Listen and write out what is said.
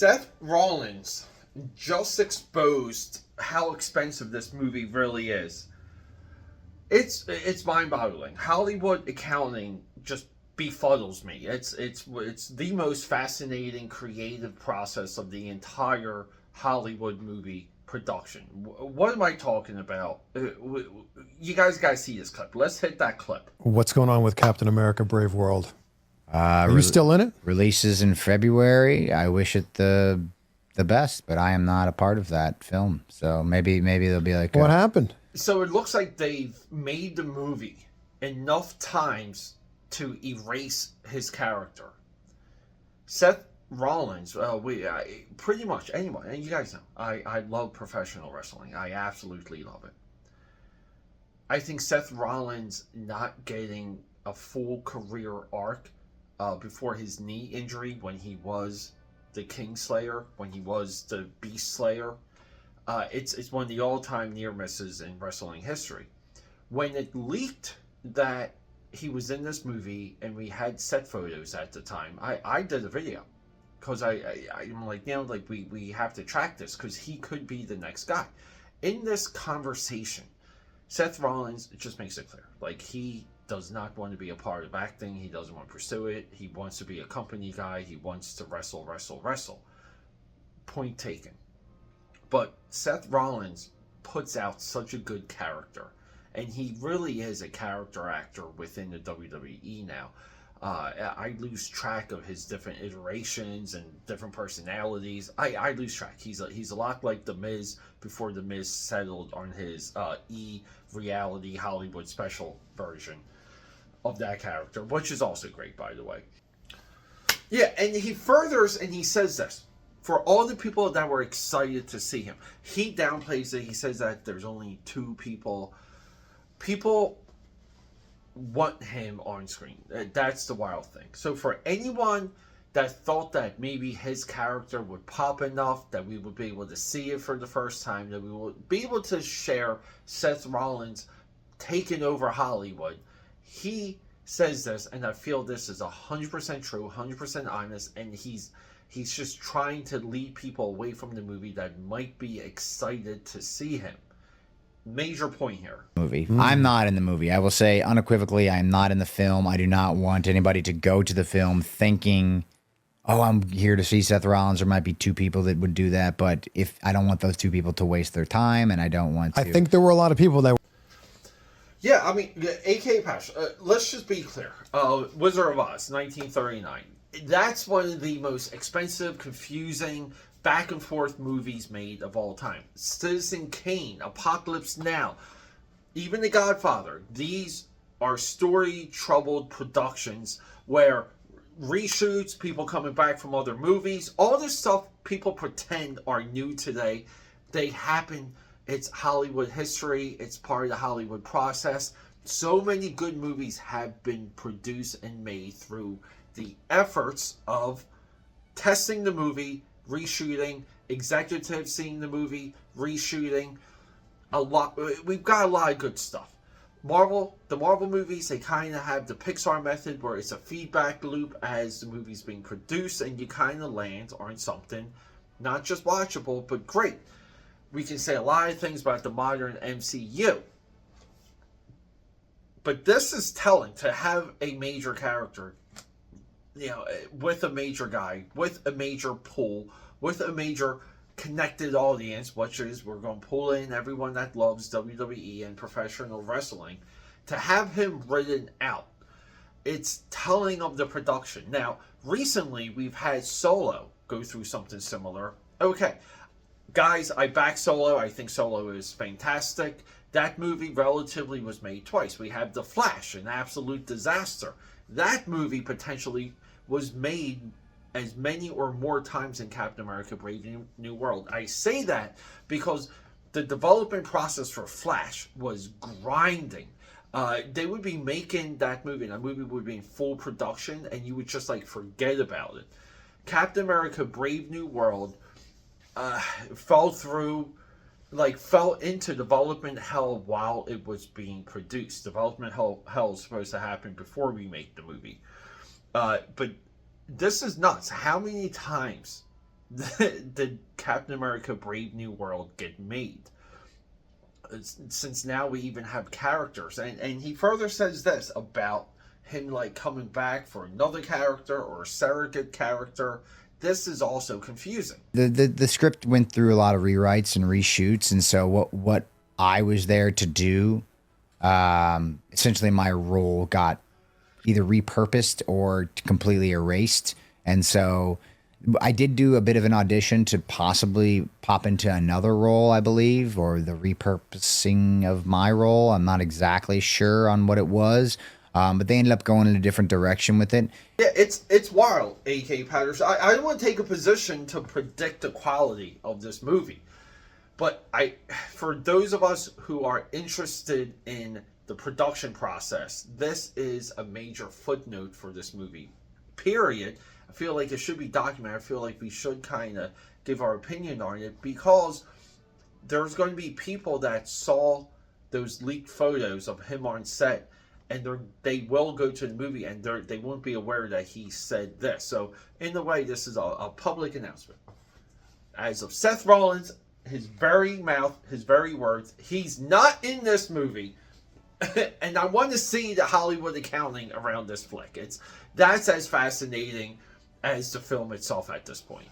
Seth Rollins just exposed how expensive this movie really is. It's mind-boggling. Hollywood accounting just befuddles me. It's the most fascinating creative process of the entire Hollywood movie production. What am I talking about? You guys got to see this clip. Let's hit that clip. What's going on with Captain America: Brave World? Are you Re- still in it? Releases in February. I wish it the best, but I am not a part of that film. So maybe they'll be like, What happened? So it looks like they've made the movie enough times to erase his character. Seth Rollins, pretty much anyone, and you guys know, I love professional wrestling. I absolutely love it. I think Seth Rollins not getting a full career arc before his knee injury when he was the Kingslayer, when he was the Beast Slayer, it's one of the all-time near misses in wrestling history. When it leaked that he was in this movie and we had set photos at the time, I did a video because I'm like, we have to track this because he could be the next guy. In this conversation, Seth Rollins just makes it clear, like, he does not want to be a part of acting. He doesn't want to pursue it. He wants to be a company guy. He wants to wrestle. Point taken. But Seth Rollins puts out such a good character, and he really is a character actor within the WWE now. I lose track of his different iterations and different personalities. I lose track. He's a lot like The Miz before The Miz settled on his reality Hollywood special version of that character, which is also great, by the way. Yeah, and he furthers and he says this. For all the people that were excited to see him, he downplays it. He says that there's only 2 people. People want him on screen. That's the wild thing. So for anyone that thought that maybe his character would pop enough, that we would be able to see it for the first time, that we would be able to share Seth Rollins taking over Hollywood, he says this, and I feel this is 100% true, 100% honest, and he's just trying to lead people away from the movie that might be excited to see him. Major point here. movie. I'm not in the movie. I will say unequivocally, I'm not in the film. I do not want anybody to go to the film thinking, oh, I'm here to see Seth Rollins. There might be 2 people that would do that, but if I don't want those 2 people to waste their time, and I don't want to. I think there were a lot of people that. Yeah, I mean, AKAPAD. Let's just be clear. Wizard of Oz, 1939. That's one of the most expensive, confusing, back and forth movies made of all time. Citizen Kane, Apocalypse Now, even The Godfather. These are story-troubled productions where reshoots, people coming back from other movies, all this stuff people pretend are new today. They happen. It's Hollywood history. It's part of the Hollywood process. So many good movies have been produced and made through the efforts of testing the movie, reshooting, executives seeing the movie, reshooting. We've got a lot of good stuff. The Marvel movies, they kind of have the Pixar method where it's a feedback loop as the movie's being produced, and you kind of land on something not just watchable, but great. We can say a lot of things about the modern MCU. But this is telling, to have a major character, with a major guy, with a major pull, with a major connected audience, which is we're going to pull in everyone that loves WWE and professional wrestling, to have him written out. It's telling of the production. Now, recently we've had Solo go through something similar. Okay, guys, I back Solo. I think Solo is fantastic. That movie relatively was made twice. We have The Flash, an absolute disaster. That movie potentially was made as many or more times than Captain America: Brave New World. I say that because the development process for Flash was grinding. They would be making that movie, and that movie would be in full production, and you would just forget about it. Captain America: Brave New World fell into development hell while it was being produced. Development hell is supposed to happen before we make the movie. But this is nuts. How many times did Captain America Brave New World get made? Since now we even have characters. And he further says this about him like coming back for another character or a surrogate character. This is also confusing. The script went through a lot of rewrites and reshoots, and so what I was there to do, essentially my role got either repurposed or completely erased. And so I did do a bit of an audition to possibly pop into another role, I believe, or the repurposing of my role. I'm not exactly sure on what it was, but they ended up going in a different direction with it. Yeah, it's wild, AK Patterson. I don't want to take a position to predict the quality of this movie, but for those of us who are interested in the production process, this is a major footnote for this movie. Period. I feel like it should be documented. I feel like we should kind of give our opinion on it, because there's going to be people that saw those leaked photos of him on set, and they will go to the movie and they won't be aware that he said this. So in a way, this is a public announcement. As of Seth Rollins, his very mouth, his very words, he's not in this movie. And I want to see the Hollywood accounting around this flick. That's as fascinating as the film itself at this point.